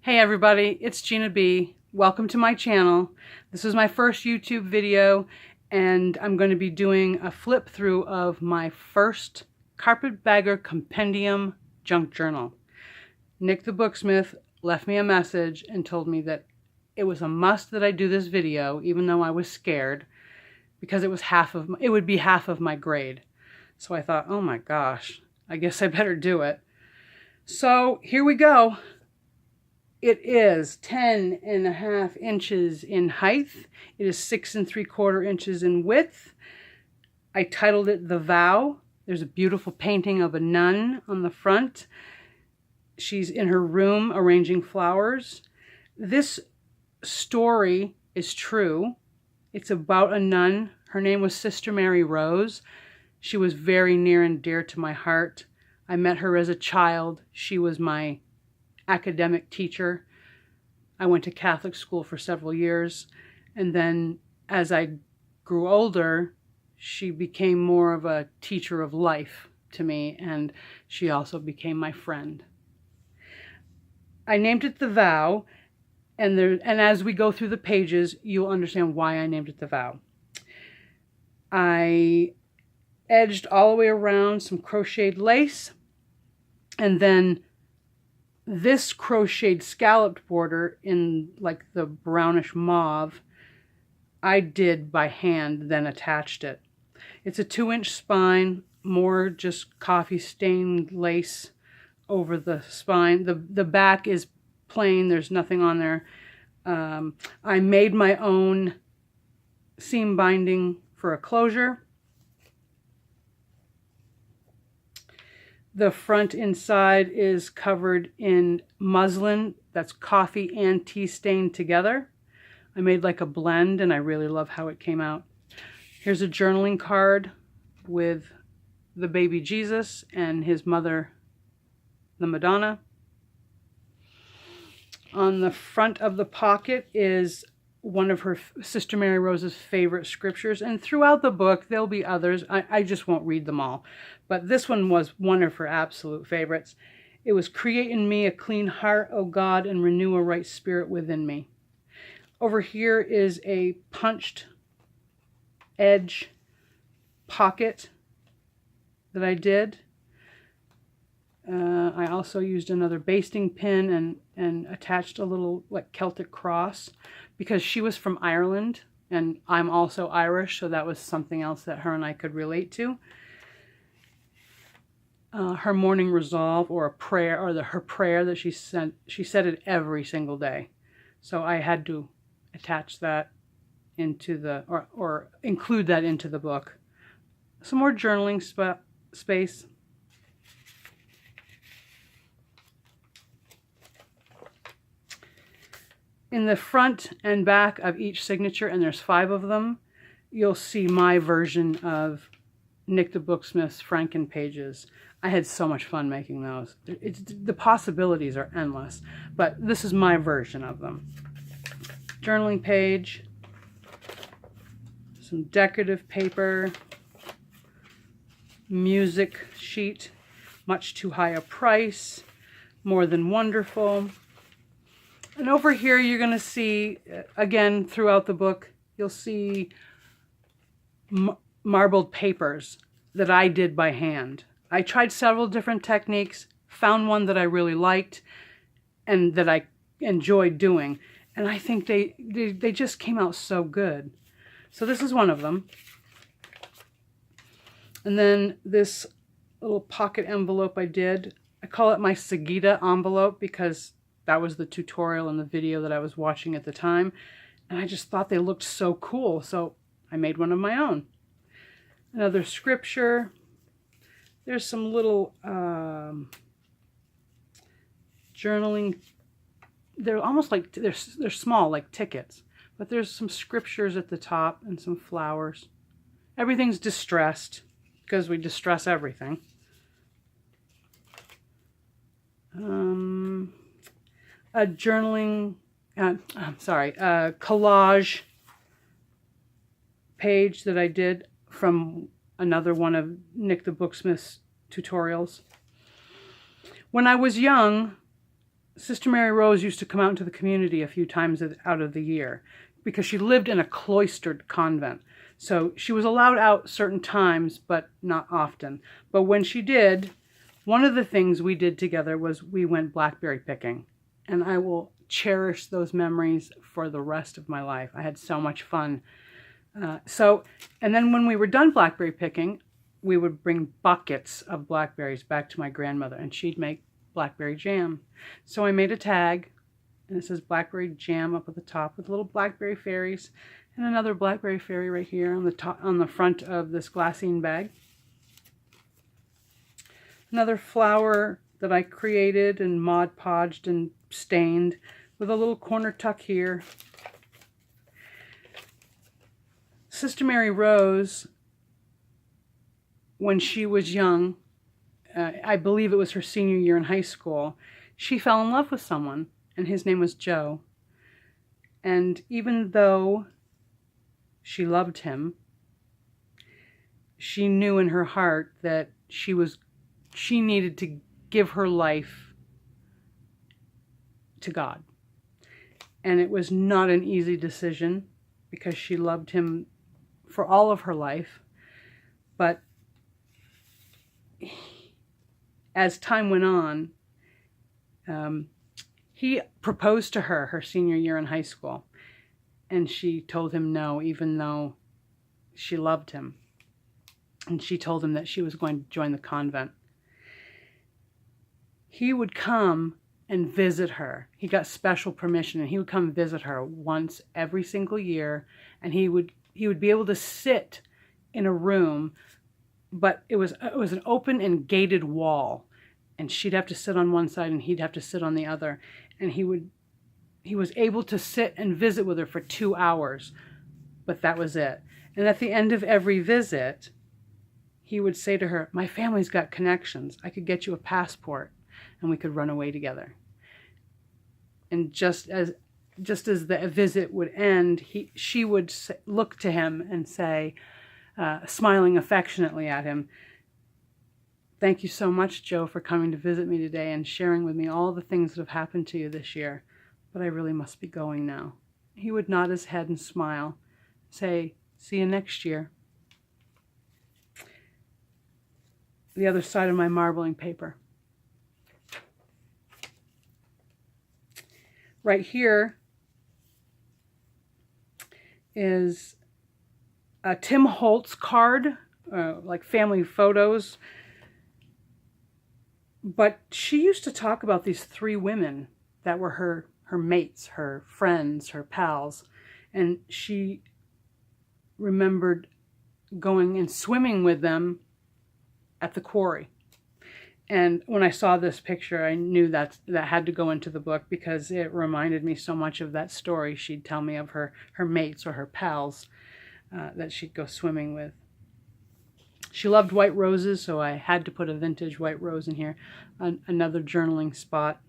Hey everybody, it's Gina B. Welcome to my channel. This is my first YouTube video and I'm going to be doing a flip through of my first Carpetbagger Compendium junk journal. Nik The Booksmith left me a message and told me that it was a must that I do this video, even though I was scared, because it would be half of my grade. So I thought, oh my gosh, I guess I better do it. So here we go. It is 10.5 inches in height. It is 6 3/4 inches in width. I titled it The Vow. There's a beautiful painting of a nun on the front. She's in her room arranging flowers. This story is true. It's about a nun. Her name was Sister Mary Rose. She was very near and dear to my heart. I met her as a child. She was my academic teacher. I went to Catholic school for several years, and then as I grew older, she became more of a teacher of life to me, and she also became my friend. I named it The Vow, and as we go through the pages, you'll understand why I named it The Vow. I edged all the way around some crocheted lace, and then this crocheted scalloped border in like the brownish mauve, I did by hand, then attached it. It's a 2-inch spine, more just coffee stained lace over the spine. The back is plain, there's nothing on there. I made my own seam binding for a closure. The front inside is covered in muslin that's coffee and tea stained together. I made like a blend and I really love how it came out. Here's a journaling card with the baby Jesus and his mother, the Madonna. On the front of the pocket is one of her Sister Mary Rose's favorite scriptures, and throughout the book there'll be others. I just won't read them all, but this one was one of her absolute favorites. It was, "Create in me a clean heart, O God, and renew a right spirit within me." Over here is a punched edge pocket that I did. I also used another basting pin and attached a little like Celtic cross, because she was from Ireland and I'm also Irish, so that was something else that her and I could relate to. Her morning resolve, or a prayer, or her prayer that she said it every single day. So I had to attach that into the, or include that into the book. Some more journaling space. In the front and back of each signature, and there's 5 of them, you'll see my version of Nik The Booksmith's Franken pages. I had so much fun making those. The possibilities are endless, but this is my version of them. Journaling page, some decorative paper, music sheet, Much Too High a Price, More Than Wonderful. And over here you're going to see, again throughout the book, you'll see marbled papers that I did by hand. I tried several different techniques, found one that I really liked and that I enjoyed doing. And I think they just came out so good. So this is one of them. And then this little pocket envelope I did, I call it my Sigita envelope because that was the tutorial in the video that I was watching at the time. And I just thought they looked so cool, so I made one of my own. Another scripture. There's some little journaling. They're almost like, they're small, like tickets. But there's some scriptures at the top and some flowers. Everything's distressed, because we distress everything. A journaling, a collage page that I did from another one of Nik The Booksmith's tutorials. When I was young, Sister Mary Rose used to come out into the community a few times out of the year because she lived in a cloistered convent. So she was allowed out certain times, but not often. But when she did, one of the things we did together was we went blackberry picking. And I will cherish those memories for the rest of my life. I had so much fun. And then when we were done blackberry picking, we would bring buckets of blackberries back to my grandmother, and she'd make blackberry jam. So I made a tag, and it says blackberry jam up at the top with little blackberry fairies, and another blackberry fairy right here on the top, on the front of this glassine bag. Another flower that I created and Mod Podged and stained with a little corner tuck here. Sister Mary Rose, when she was young, I believe it was her senior year in high school, she fell in love with someone, and his name was Joe. And even though she loved him, she knew in her heart that she needed to give her life to God. And it was not an easy decision because she loved him for all of her life. But as time went on, he proposed to her senior year in high school. And she told him no, even though she loved him. And she told him that she was going to join the convent. He would come and visit her. He got special permission, and he would come visit her once every single year. And he would be able to sit in a room, but it was an open and gated wall. And she'd have to sit on one side, and he'd have to sit on the other. And he was able to sit and visit with her for 2 hours, but that was it. And at the end of every visit, he would say to her, "My family's got connections. I could get you a passport, and we could run away together." And just as the visit would end, she would look to him and say, smiling affectionately at him, "Thank you so much, Joe, for coming to visit me today and sharing with me all the things that have happened to you this year. But I really must be going now." He would nod his head and smile, say, "See you next year." The other side of my marbling paper. Right here is a Tim Holtz card, like family photos. But she used to talk about these 3 women that were her mates, her friends, her pals. And she remembered going and swimming with them at the quarry. And when I saw this picture, I knew that had to go into the book because it reminded me so much of that story she'd tell me of her mates or her pals that she'd go swimming with. She loved white roses, so I had to put a vintage white rose in here. Another journaling spot.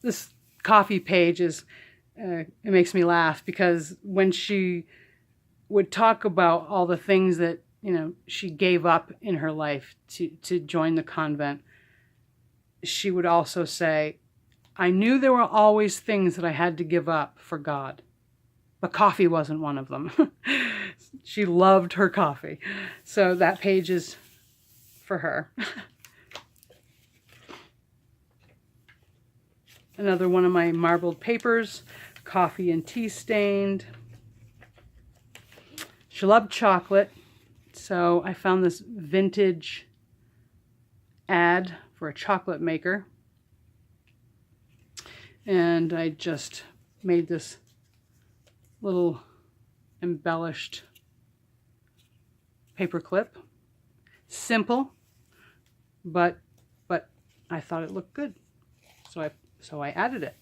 This coffee page is, it makes me laugh because when she would talk about all the things that, she gave up in her life to join the convent, she would also say, "I knew there were always things that I had to give up for God, but coffee wasn't one of them." She loved her coffee. So that page is for her. Another one of my marbled papers, coffee and tea stained. She loved chocolate, so I found this vintage ad for a chocolate maker. And I just made this little embellished paper clip. Simple, but I thought it looked good. So I added it.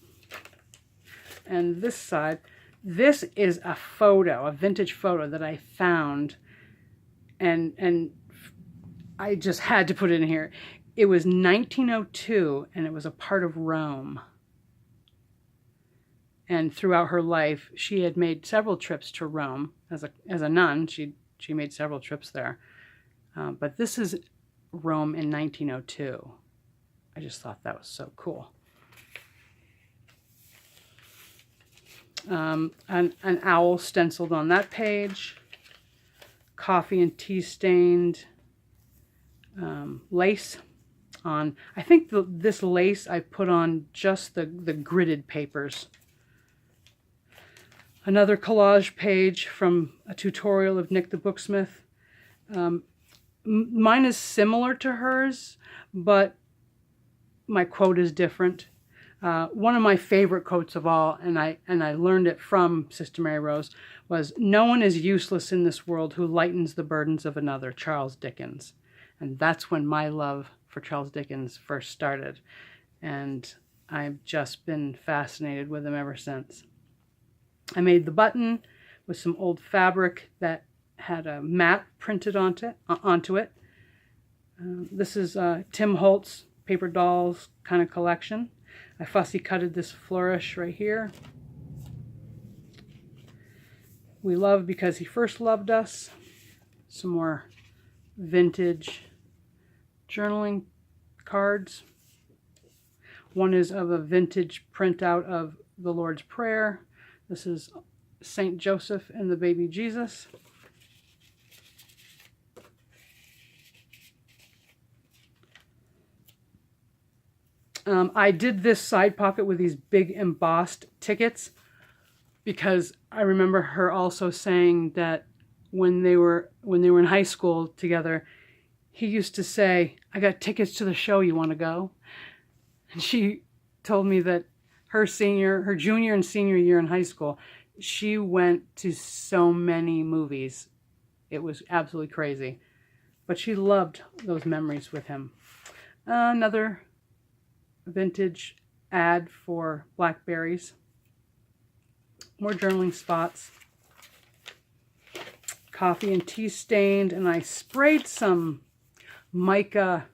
And this side, this is a photo, a vintage photo that I found, and I just had to put it in here. It was 1902, and it was a part of Rome. And throughout her life, she had made several trips to Rome as a nun. She'd She made several trips there. But this is Rome in 1902. I just thought that was so cool. An owl stenciled on that page. Coffee and tea stained lace on. I think this lace I put on just the gridded papers. Another collage page from a tutorial of Nik The Booksmith. Mine is similar to hers, but my quote is different. One of my favorite quotes of all, and I learned it from Sister Mary Rose, was, "No one is useless in this world who lightens the burdens of another," Charles Dickens. And that's when my love for Charles Dickens first started. And I've just been fascinated with him ever since. I made the button with some old fabric that had a map printed onto it. This is Tim Holt's paper dolls kind of collection. I fussy cutted this flourish right here. We love because he first loved us. Some more vintage journaling cards. One is of a vintage printout of the Lord's Prayer. This is Saint Joseph and the baby Jesus. I did this side pocket with these big embossed tickets because I remember her also saying that when they were in high school together, he used to say, "I got tickets to the show, you want to go?" And she told me that her junior and senior year in high school, she went to so many movies. It was absolutely crazy. But she loved those memories with him. Another vintage ad for blackberries. More journaling spots. Coffee and tea stained, and I sprayed some mica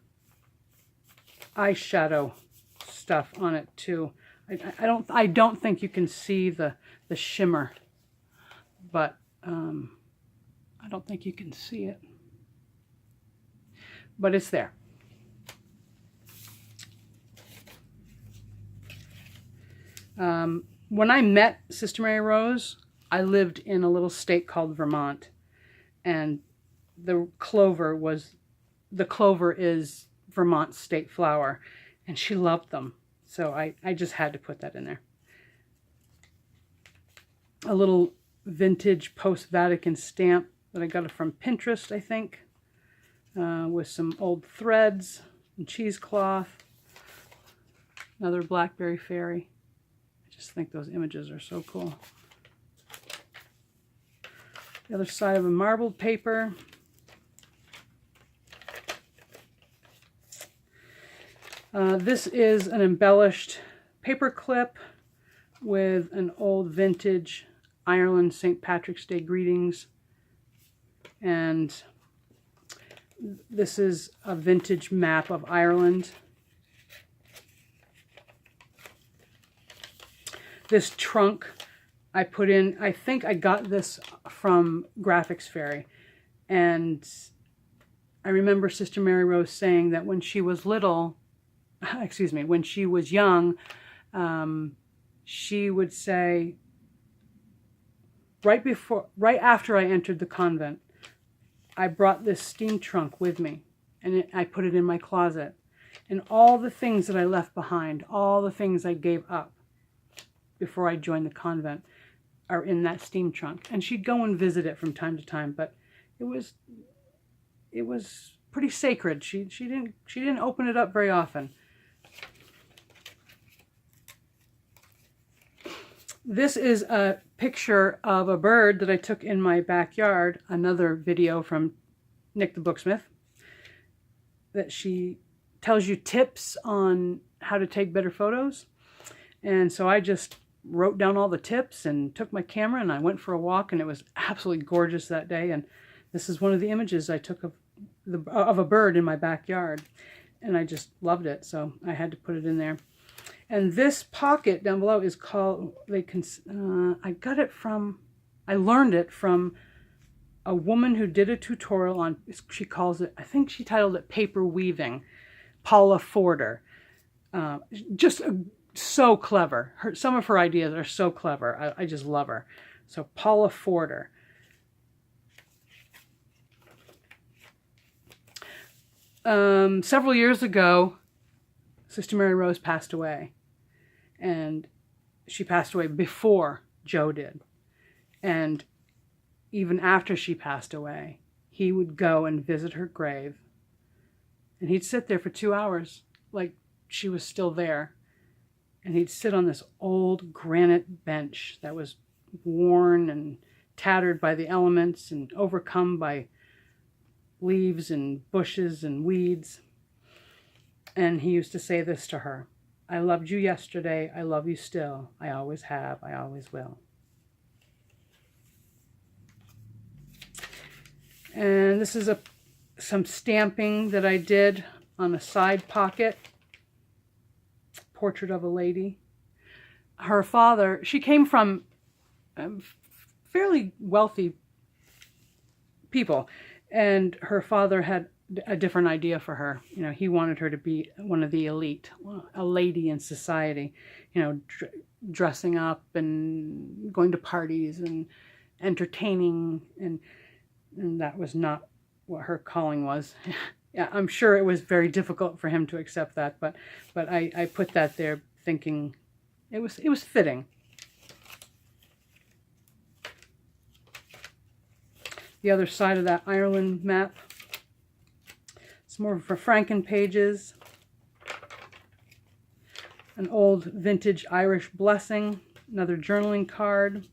eyeshadow stuff on it too. I don't think you can see the shimmer, but I don't think you can see it, but it's there. When I met Sister Mary Rose, I lived in a little state called Vermont, and the clover is Vermont's state flower, and she loved them. So I just had to put that in there. A little vintage post-Vatican stamp that I got it from Pinterest, I think, with some old threads and cheesecloth. Another blackberry fairy. I just think those images are so cool. The other side of a marbled paper. This is an embellished paper clip with an old vintage Ireland St. Patrick's Day greetings. And this is a vintage map of Ireland. This trunk I put in, I think I got this from Graphics Fairy. And I remember Sister Mary Rose saying that when she was little, when she was young, she would say, right after I entered the convent, I brought this steam trunk with me, and I put it in my closet. And all the things that I left behind, all the things I gave up before I joined the convent, are in that steam trunk. And she'd go and visit it from time to time, but it was pretty sacred. She didn't open it up very often. This is a picture of a bird that I took in my backyard, another video from Nik The Booksmith, that she tells you tips on how to take better photos. And so I just wrote down all the tips and took my camera and I went for a walk, and it was absolutely gorgeous that day. And this is one of the images I took of a bird in my backyard, and I just loved it, so I had to put it in there. And this pocket down below is called, I learned it from a woman who did a tutorial on, she calls it, I think she titled it Paper Weaving, Paula Foerder. Just so clever. Some of her ideas are so clever. I just love her. So Paula Foerder. Several years ago, Sister Mary Rose passed away. And she passed away before Joe did. And even after she passed away, he would go and visit her grave. And he'd sit there for 2 hours, like she was still there. And he'd sit on this old granite bench that was worn and tattered by the elements and overcome by leaves and bushes and weeds. And he used to say this to her: "I loved you yesterday, I love you still, I always have, I always will." And this is some stamping that I did on a side pocket. Portrait of a lady. Her father, she came from fairly wealthy people, and her father had a different idea for her. You know, he wanted her to be one of the elite, a lady in society, you know, dressing up and going to parties and entertaining, and that was not what her calling was. Yeah, I'm sure it was very difficult for him to accept that, but I put that there thinking it was fitting. The other side of that Ireland map. It's more for Franken pages. An old vintage Irish blessing. Another journaling card.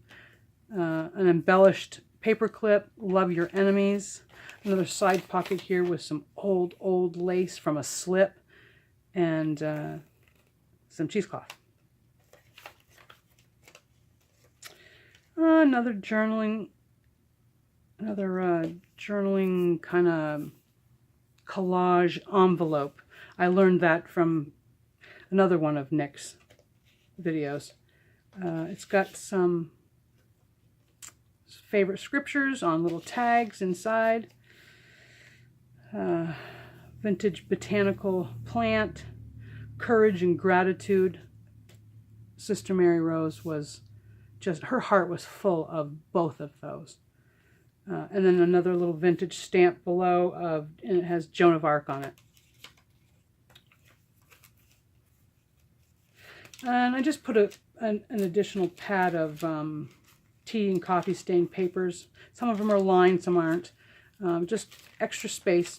An embellished paperclip. Love your enemies. Another side pocket here with some old lace from a slip. And some cheesecloth. Another journaling kind of collage envelope. I learned that from another one of Nik's videos. It's got some favorite scriptures on little tags inside. Vintage botanical plant. Courage and gratitude. Sister Mary Rose was just, her heart was full of both of those. And then another little vintage stamp below, and it has Joan of Arc on it. And I just put an additional pad of tea and coffee stained papers. Some of them are lined, some aren't. Just extra space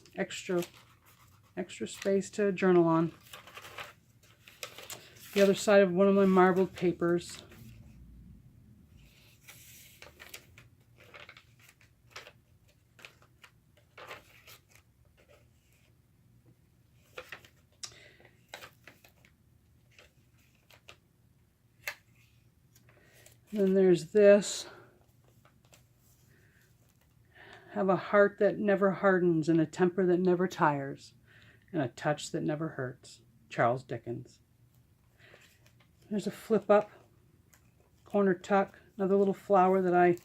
to journal on. The other side of one of my marbled papers. Then there's this. Have a heart that never hardens, and a temper that never tires, and a touch that never hurts. Charles Dickens. There's a flip up, corner tuck, another little flower that I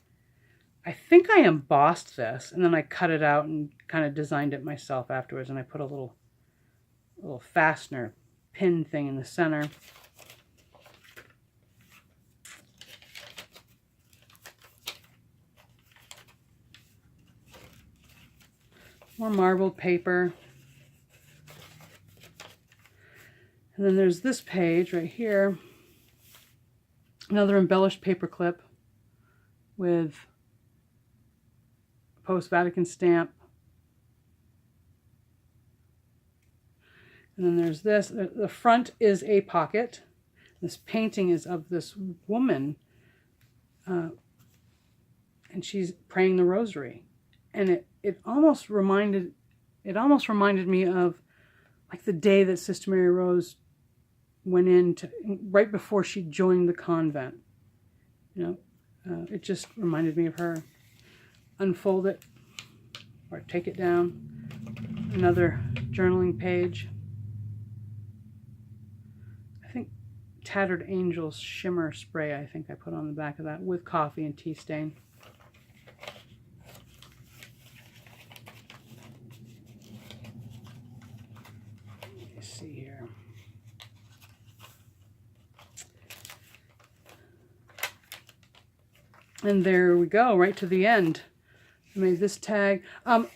think I embossed this, and then I cut it out and kind of designed it myself afterwards, and I put a little fastener pin thing in the center. More marbled paper. And then there's this page right here. Another embellished paper clip with a post-Vatican stamp. And then there's this. The front is a pocket. This painting is of this woman. And she's praying the rosary. And it almost reminded me of like the day that Sister Mary Rose went in right before she joined the convent. You know, it just reminded me of her. Unfold it or take it down. Another journaling page. I think Tattered Angels shimmer spray, I think I put on the back of that with coffee and tea stain. see here. And there we go, right to the end. I made this tag.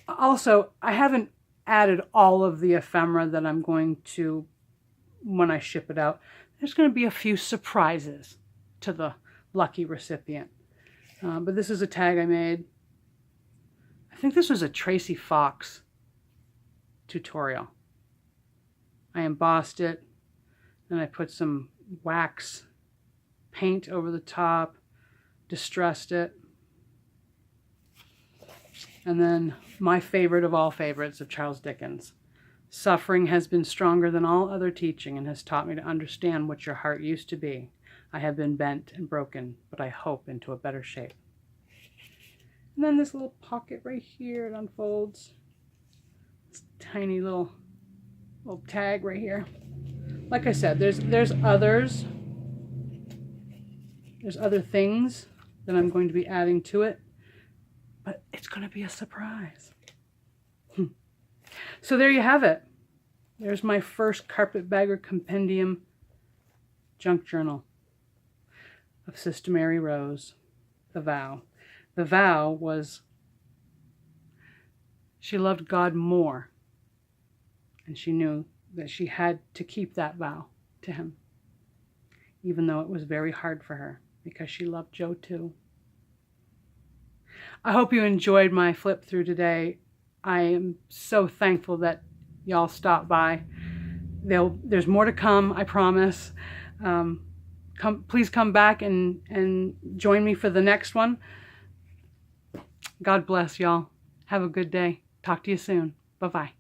Also, I haven't added all of the ephemera that I'm going to when I ship it out. There's going to be a few surprises to the lucky recipient. But this is a tag I made. I think this was a Tracie Fox tutorial. I embossed it, and I put some wax paint over the top, distressed it, and then my favorite of all favorites of Charles Dickens. Suffering has been stronger than all other teaching and has taught me to understand what your heart used to be. I have been bent and broken, but I hope into a better shape. And then this little pocket right here, it unfolds. This tiny little tag right here. Like I said, there's others. There's other things that I'm going to be adding to it, but it's going to be a surprise. So there you have it. There's my first Carpetbagger Compendium junk journal of Sister Mary Rose, The Vow. The vow was she loved God more, and she knew that she had to keep that vow to him, even though it was very hard for her because she loved Joe too. I hope you enjoyed my flip through today. I am so thankful that y'all stopped by. There's more to come, I promise. Please come back and join me for the next one. God bless y'all. Have a good day. Talk to you soon. Bye-bye.